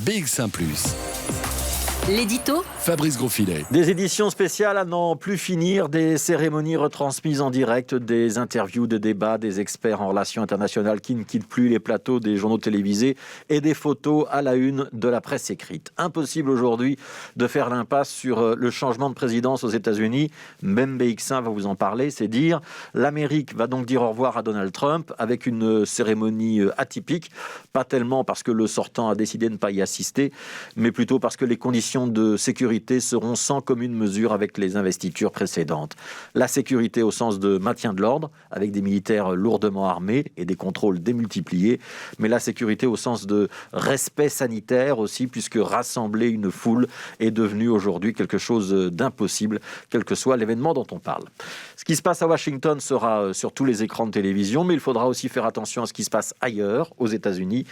BX1 +. L'édito Fabrice Grosfilet. Des éditions spéciales à n'en plus finir, des cérémonies retransmises en direct, des interviews, des débats, des experts en relations internationales qui ne quittent plus les plateaux des journaux télévisés et des photos à la une de la presse écrite. Impossible aujourd'hui de faire l'impasse sur le changement de présidence aux États-Unis. Même BX1 va vous en parler, c'est dire. L'Amérique va donc dire au revoir à Donald Trump avec une cérémonie atypique, pas tellement parce que le sortant a décidé de ne pas y assister, mais plutôt parce que les conditions de sécurité seront sans commune mesure avec les investitures précédentes. La sécurité au sens de maintien de l'ordre, avec des militaires lourdement armés et des contrôles démultipliés, mais la sécurité au sens de respect sanitaire aussi, puisque rassembler une foule est devenu aujourd'hui quelque chose d'impossible, quel que soit l'événement dont on parle. Ce qui se passe à Washington sera sur tous les écrans de télévision, mais il faudra aussi faire attention à ce qui se passe ailleurs, aux États-Unis,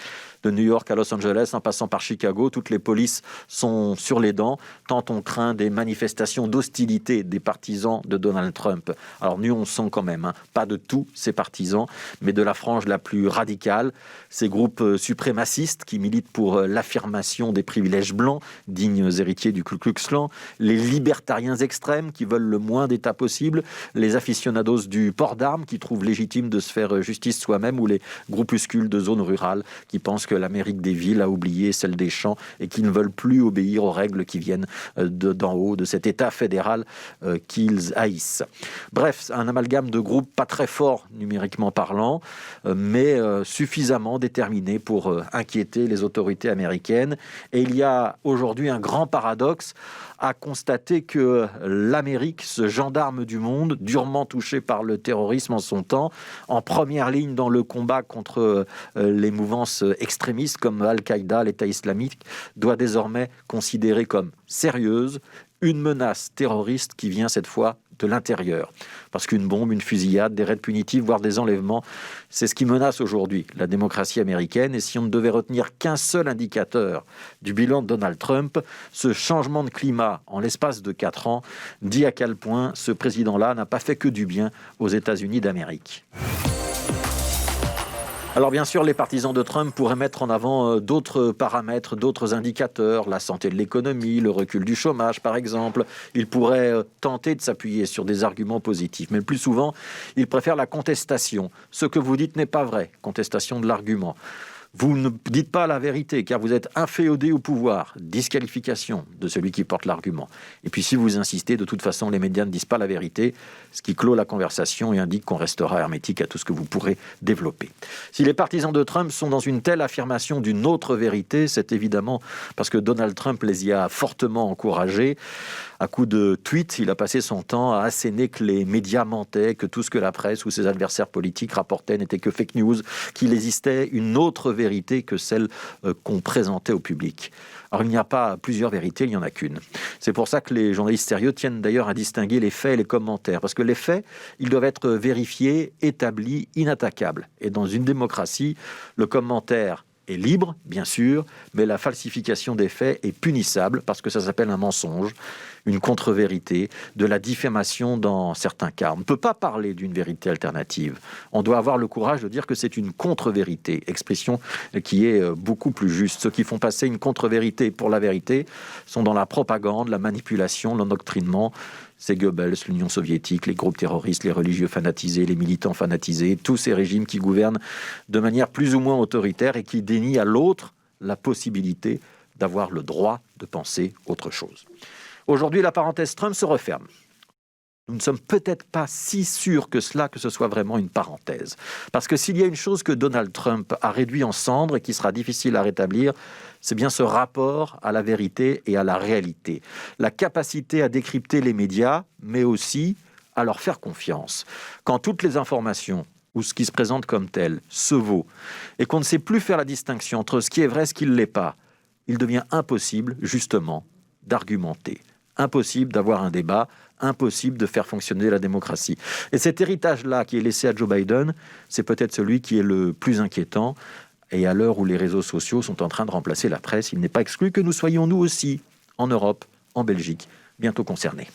de New York à Los Angeles, en passant par Chicago. Toutes les polices sont sur les dents, tant on craint des manifestations d'hostilité des partisans de Donald Trump. Alors nuançons quand même, pas de tous ces partisans, mais de la frange la plus radicale, ces groupes suprémacistes qui militent pour l'affirmation des privilèges blancs, dignes héritiers du Ku Klux Klan, les libertariens extrêmes qui veulent le moins d'État possible, les aficionados du port d'armes qui trouvent légitime de se faire justice soi-même, ou les groupuscules de zones rurales qui pensent que l'Amérique des villes a oublié celle des champs et qui ne veulent plus obéir aux règles qui viennent d'en haut, de cet État fédéral qu'ils haïssent. Bref, un amalgame de groupes pas très forts numériquement parlant, mais suffisamment déterminés pour inquiéter les autorités américaines. Et il y a aujourd'hui un grand paradoxe à constater que l'Amérique, ce gendarme du monde, durement touché par le terrorisme en son temps, en première ligne dans le combat contre les mouvances extrémistes comme Al-Qaïda, l'État islamique, doit désormais considérer comme sérieuse une menace terroriste qui vient cette fois de l'intérieur. Parce qu'une bombe, une fusillade, des raids punitifs, voire des enlèvements, c'est ce qui menace aujourd'hui la démocratie américaine. Et si on ne devait retenir qu'un seul indicateur du bilan de Donald Trump, ce changement de climat en l'espace de 4 ans dit à quel point ce président-là n'a pas fait que du bien aux États-Unis d'Amérique. Alors bien sûr, les partisans de Trump pourraient mettre en avant d'autres paramètres, d'autres indicateurs, la santé de l'économie, le recul du chômage par exemple. Ils pourraient tenter de s'appuyer sur des arguments positifs, mais le plus souvent, ils préfèrent la contestation. Ce que vous dites n'est pas vrai, contestation de l'argument. Vous ne dites pas la vérité car vous êtes inféodé au pouvoir. Disqualification de celui qui porte l'argument. Et puis si vous insistez, de toute façon, les médias ne disent pas la vérité, ce qui clôt la conversation et indique qu'on restera hermétique à tout ce que vous pourrez développer. Si les partisans de Trump sont dans une telle affirmation d'une autre vérité, c'est évidemment parce que Donald Trump les y a fortement encouragés. À coup de tweets, il a passé son temps à asséner que les médias mentaient, que tout ce que la presse ou ses adversaires politiques rapportaient n'était que fake news, qu'il existait une autre vérité que celle qu'on présentait au public. Alors il n'y a pas plusieurs vérités, il n'y en a qu'une. C'est pour ça que les journalistes sérieux tiennent d'ailleurs à distinguer les faits et les commentaires, parce que les faits, ils doivent être vérifiés, établis, inattaquables. Et dans une démocratie, le commentaire est libre, bien sûr, mais la falsification des faits est punissable parce que ça s'appelle un mensonge, une contre-vérité, de la diffamation dans certains cas. On ne peut pas parler d'une vérité alternative. On doit avoir le courage de dire que c'est une contre-vérité, expression qui est beaucoup plus juste. Ceux qui font passer une contre-vérité pour la vérité sont dans la propagande, la manipulation, l'endoctrinement. C'est Goebbels, l'Union soviétique, les groupes terroristes, les religieux fanatisés, les militants fanatisés, tous ces régimes qui gouvernent de manière plus ou moins autoritaire et qui dénient à l'autre la possibilité d'avoir le droit de penser autre chose. Aujourd'hui, la parenthèse Trump se referme. Nous ne sommes peut-être pas si sûrs que ce soit vraiment une parenthèse. Parce que s'il y a une chose que Donald Trump a réduit en cendres et qui sera difficile à rétablir, c'est bien ce rapport à la vérité et à la réalité. La capacité à décrypter les médias, mais aussi à leur faire confiance. Quand toutes les informations ou ce qui se présente comme tel se vaut et qu'on ne sait plus faire la distinction entre ce qui est vrai et ce qui ne l'est pas, il devient impossible, justement, d'argumenter. Impossible d'avoir un débat, impossible de faire fonctionner la démocratie. Et cet héritage-là qui est laissé à Joe Biden, c'est peut-être celui qui est le plus inquiétant. Et à l'heure où les réseaux sociaux sont en train de remplacer la presse, il n'est pas exclu que nous soyons nous aussi, en Europe, en Belgique, bientôt concernés.